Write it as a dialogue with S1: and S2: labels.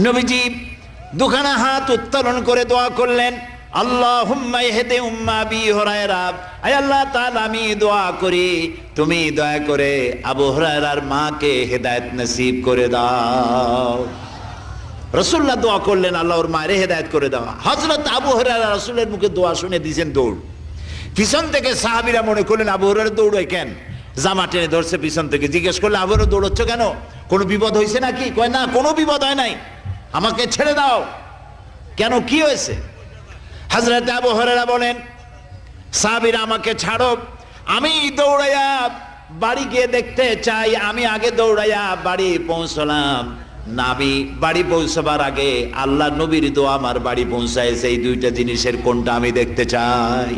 S1: নবীজি দুখানা হাত উত্তোলন করে দোয়া করলেন, আল্লাহুম্মা ইহদি উম্মা আবি হুরায়রা, আয় আল্লাহ তাআলা আমি দোয়া করি তুমি দয়া করে আবু হুরায়রার মাকে হেদায়েত নসিব করে দাও। রাসূলুল্লাহ দোয়া করলেন আল্লাহ ওর মায়ের হেদায়েত করে দাও। হযরত আবু হুরায়রা রাসূলের মুখে দোয়া শুনে দিয়েছেন দৌড়। পিছন থেকে সাহাবীরা মনে করলেন আবু হুরায়রা দৌড়ায় কেন, জামা টেনে ধরছে পিছন থেকে। জিজ্ঞেস করলে আবু হুরায়রা দৌড়চ্ছ কেন, কোনো বিপদ হয়েছে নাকি? কয় না, কোনো বিপদ হয় নাই, আমাকে ছেড়ে দাও। কেন, কি হয়েছে? হযরত আবু হুরায়রা বলেন, সাহাবীরা আমাকে ছাড়ো, আমি দৌড়াইয়া বাড়ি গিয়ে দেখতে চাই। আমি আগে দৌড়াইয়া বাড়ি পৌঁছলাম, নাবি বাড়ি পৌঁছবার আগে আল্লাহ নবীর দোয়া আমার বাড়ি পৌঁছায়। সেই দুইটা জিনিসের কোনটা আমি দেখতে চাই।